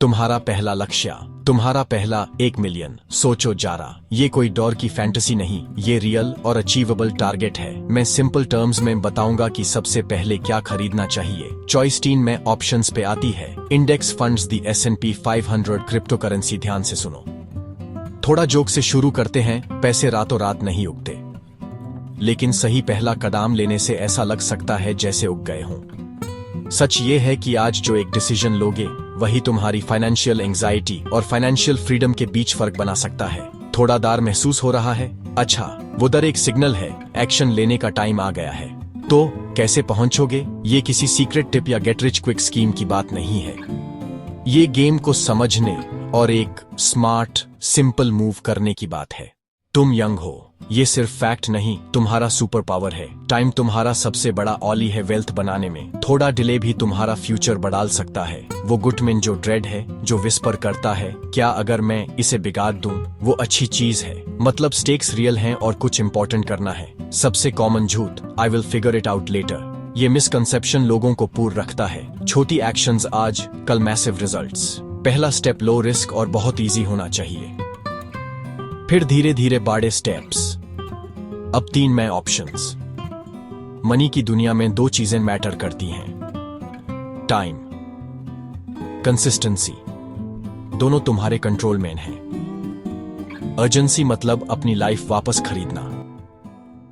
तुम्हारा पहला लक्ष्य, तुम्हारा पहला 1 मिलियन। सोचो जरा, ये कोई डर की फैंटेसी नहीं, ये रियल और अचीवेबल टारगेट है। मैं सिंपल टर्म्स में बताऊंगा कि सबसे पहले क्या खरीदना चाहिए। चॉइस 3 में ऑप्शंस पे आती है इंडेक्स फंड्स, दी S&P 500, क्रिप्टो करेंसी। ध्यान से सुनो, थोड़ा जोक से शुरू करते हैं। पैसे रातों रात नहीं उगते, लेकिन सही पहला कदम लेने से ऐसा लग सकता है जैसे उग गए हों। सच ये है कि आज जो एक डिसीजन लोगे वही तुम्हारी फाइनेंशियल एंजाइटी और फाइनेंशियल फ्रीडम के बीच फर्क बना सकता है। थोड़ा डर महसूस हो रहा है? अच्छा, वो डर एक सिग्नल है, एक्शन लेने का टाइम आ गया है। तो कैसे पहुंचोगे? ये किसी सीक्रेट टिप या गेट रिच क्विक स्कीम की बात नहीं है। ये गेम को समझने और एक स्मार्ट सिंपल मूव करने की बात है। तुम यंग हो, ये सिर्फ फैक्ट नहीं, तुम्हारा सुपर पावर है। टाइम तुम्हारा सबसे बड़ा ऑली है वेल्थ बनाने में। थोड़ा डिले भी तुम्हारा फ्यूचर बढ़ा सकता है। वो गुटमैन जो ड्रेड है, जो विस्पर करता है, क्या अगर मैं इसे बिगाड़ दूं? वो अच्छी चीज है, मतलब स्टेक्स रियल हैं और कुछ इंपॉर्टेंट करना है। सबसे कॉमन झूठ, I will figure it out later. ये मिसकंसेप्शन लोगों को पूर रखता है। छोटी एक्शंस आज, कल मैसिव रिजल्ट्स। पहला स्टेप लो रिस्क और बहुत इजी होना चाहिए, फिर धीरे धीरे बड़े स्टेप्स। अब 3 में ऑप्शंस। मनी की दुनिया में 2 चीजें मैटर करती हैं, टाइम, कंसिस्टेंसी। दोनों तुम्हारे कंट्रोल में हैं। अर्जेंसी मतलब अपनी लाइफ वापस खरीदना।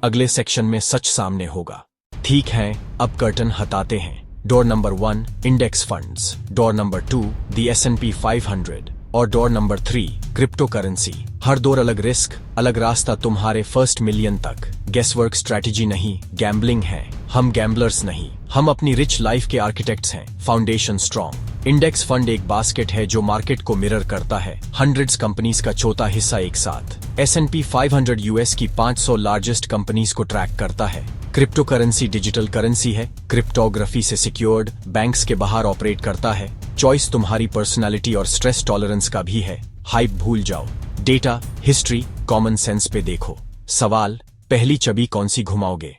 अगले सेक्शन में सच सामने होगा। ठीक है, अब कर्टन हटाते हैं। Door number 1 index funds, door number 2 दी S&P 500 और डोर नंबर 3 क्रिप्टो करेंसी। हर डोर अलग रिस्क, अलग रास्ता तुम्हारे फर्स्ट मिलियन तक। गेसवर्क स्ट्रैटेजी नहीं, गैम्बलिंग है। हम गैम्बलर्स नहीं, हम अपनी रिच लाइफ के आर्किटेक्ट्स हैं। Foundation strong. इंडेक्स फंड एक बास्केट है जो मार्केट को मिरर करता है। हंड्रेड्स कंपनीज का चौथा हिस्सा एक साथ। S&P 500 US की 500 लार्जेस्ट कंपनीज को ट्रैक करता है। क्रिप्टो करेंसी डिजिटल करेंसी है, क्रिप्टोग्राफी से सिक्योर्ड, बैंक्स के बाहर ऑपरेट करता है। चॉइस तुम्हारी पर्सनालिटी और स्ट्रेस टॉलरेंस का भी है। हाइप भूल जाओ, डेटा, हिस्ट्री, कॉमन सेंस पे देखो। सवाल, पहली चाबी कौन सी घुमाओगे?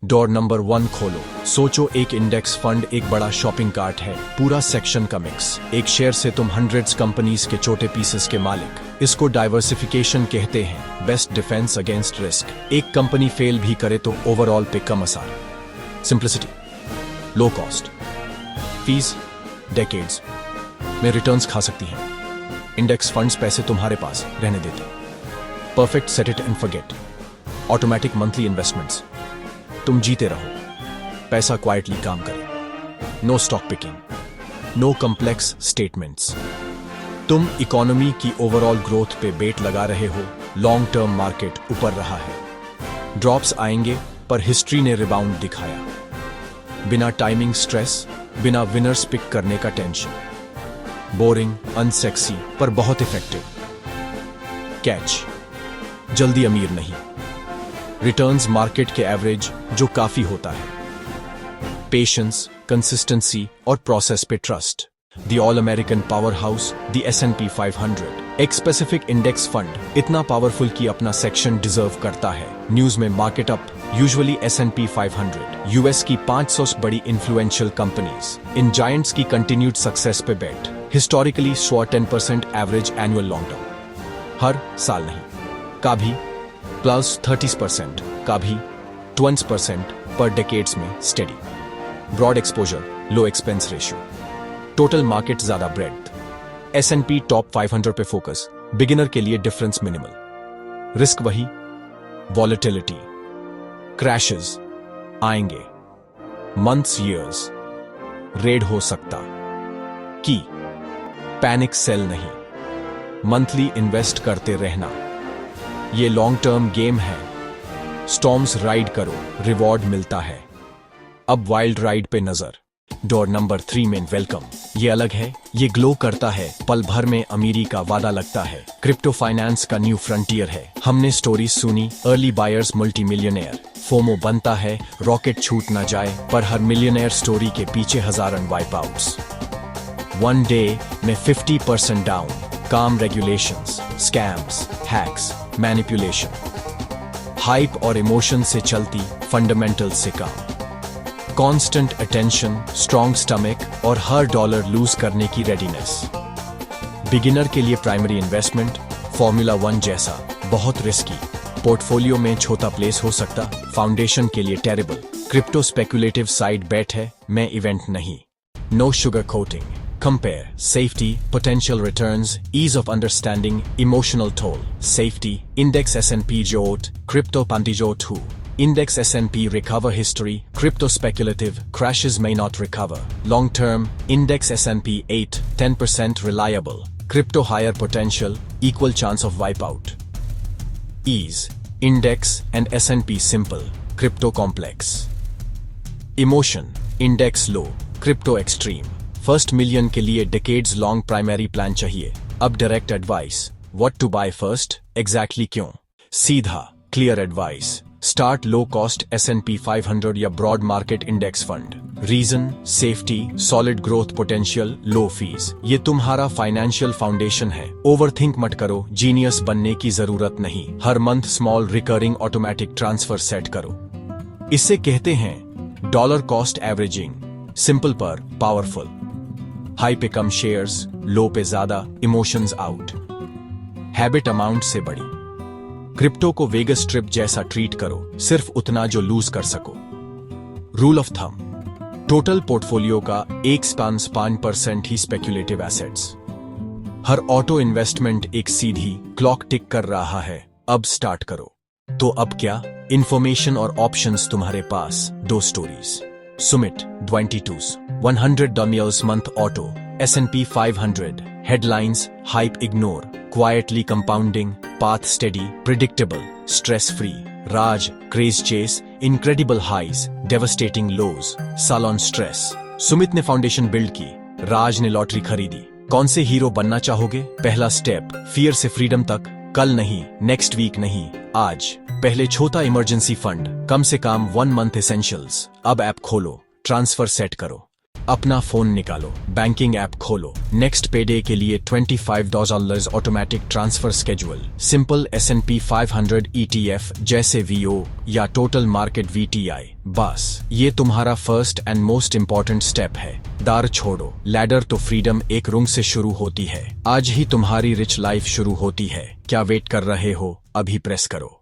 डोर नंबर 1 खोलो। सोचो, एक इंडेक्स फंड एक बड़ा शॉपिंग कार्ट है, पूरा सेक्शन का मिक्स। एक शेयर से तुम हंड्रेड्स कंपनीज के छोटे पीसेस के मालिक। इसको डाइवर्सिफिकेशन कहते हैं, बेस्ट डिफेंस अगेंस्ट रिस्क। एक कंपनी फेल भी करे तो ओवरऑल पे कम असर। Simplicity, low cost, fees decades में रिटर्न्स खा सकती हैं। इंडेक्स फंड्स पैसे तुम्हारे पास रहने देते। Perfect set it and forget. Automatic monthly investments, तुम जीते रहो, पैसा क्वाइटली काम करे। No stock picking, no complex statements. तुम इकोनॉमी की ओवरऑल ग्रोथ पे बेट लगा रहे हो। लॉन्ग टर्म मार्केट ऊपर रहा है, ड्रॉप्स आएंगे, पर हिस्ट्री ने रिबाउंड दिखाया। बिना टाइमिंग स्ट्रेस, बिना विनर्स पिक करने का टेंशन। बोरिंग, अनसेक्सी, पर बहुत इफेक्टिव। कैच, जल्दी अमीर नहीं, रिटर्न्स मार्केट के एवरेज जो काफी होता है। पेशेंस, कंसिस्टेंसी और प्रोसेस पे trust. The all American power house, the S&P 500, एक स्पेसिफिक इंडेक्स फंड इतना पावरफुल कि अपना सेक्शन डिजर्व करता है। न्यूज में market up, usually S&P 500 US की 500 बड़ी इन्फ्लुएंशियल कंपनीज। इन जायंट्स की कंटिन्यूड सक्सेस पे bet. Historically sure 10% average annual long term. हर साल नहीं, कभी प्लस 30%, कभी 20% पर डेकेड्स में स्टेडी। ब्रॉड एक्सपोजर, लो एक्सपेंस रेशियो। टोटल मार्केट ज्यादा ब्रेड्थ। S&P टॉप 500 पे फोकस, बिगिनर के लिए डिफरेंस मिनिमल। रिस्क वही, वॉलेटिलिटी, क्रैशेस आएंगे, मंथ्स ईयर्स, रेड हो सकता की। पैनिक सेल नहीं, मंथली इन्वेस्ट करते रहना। ये लॉन्ग टर्म गेम है। स्टॉर्म्स राइड करो, रिवॉर्ड मिलता है। अब वाइल्ड राइड पे नजर। डोर नंबर 3 में वेलकम। ये अलग है, ये ग्लो करता है, पल भर में अमीरी का वादा लगता है। क्रिप्टो फाइनेंस का न्यू फ्रंटियर है। हमने स्टोरीज सुनी, early buyers multi millionaire. FOMO बनता है, रॉकेट छूट ना जाए, पर हर मिलियनेयर स्टोरी के पीछे हजारन वाइप आउट्स। वन डे में 50% डाउन। काम regulations, scams, hacks, manipulation. Hype और इमोशन से चलती, फंडामेंटल से काम। कांस्टेंट अटेंशन, स्ट्रॉन्ग स्टमक और हर डॉलर लूज करने की रेडीनेस। बिगिनर के लिए प्राइमरी इन्वेस्टमेंट फॉर्मूला 1 जैसा बहुत रिस्की, पोर्टफोलियो में छोटा प्लेस हो सकता, फाउंडेशन के लिए terrible, crypto speculative side bet है, मैं इवेंट नहीं। No sugar coating, compare, safety, potential returns, ease of understanding, emotional toll, safety, index S&P जोट, crypto Pantijo 2, index S&P recover history, crypto speculative, crashes may not recover, long term, index S&P 8-10% reliable, crypto higher potential, equal chance of wipeout. Ease, index and S&P simple, crypto complex. Emotion, index low, crypto extreme. First million के लिए decades long primary plan चाहिए, अब direct advice, what to buy first, exactly क्यों, सीधा, clear advice. Start low cost S&P 500 या broad market index fund. Reason, safety, solid growth potential, low fees. ये तुम्हारा financial foundation है. Overthink मत करो, genius बनने की जरूरत नहीं. हर month small recurring automatic transfer set करो. इसे कहते हैं dollar cost averaging. Simple पर powerful. High पे कम shares, low पे ज्यादा, emotions out. Habit amount से बड़ी. क्रिप्टो को वेगस ट्रिप जैसा ट्रीट करो, सिर्फ उतना जो लूज कर सको। Rule of thumb, total portfolio का 1.5% ही स्पेक्युलेटिव एसेट्स। हर ऑटो इन्वेस्टमेंट एक सीधी क्लॉक टिक कर रहा है, अब स्टार्ट करो। तो अब क्या, इंफॉर्मेशन और ऑप्शंस तुम्हारे पास, 2 stories. Sumit 22's 100 Damiels month auto, S&P 500, headlines, hype ignore, quietly compounding, path steady, predictable, stress-free, Raj, craze chase, incredible highs, devastating lows, salon stress. Sumit ने फाउंडेशन बिल्ड की, राज ने लॉटरी खरीदी। कौन से हीरो बनना चाहोगे? पहला स्टेप, फियर से फ्रीडम तक, कल नहीं, नेक्स्ट वीक नहीं, आज। पहले छोटा इमरजेंसी फंड, कम से कम 1 month एसेंशियल्स। अब ऐप खोलो, ट्रांसफर सेट करो, अपना फोन निकालो, बैंकिंग ऐप खोलो, नेक्स्ट पेडे के लिए $25 automatic transfer schedule, simple S&P 500 ETF जैसे VO या टोटल मार्केट VTI। बस ये तुम्हारा first and most important step है। दार छोड़ो, लैडर तो फ्रीडम एक रुंग से शुरू होती है। आज ही तुम्हारी रिच लाइफ शुरू होती है। क्या वेट कर रहे हो? अभी प्रेस करो।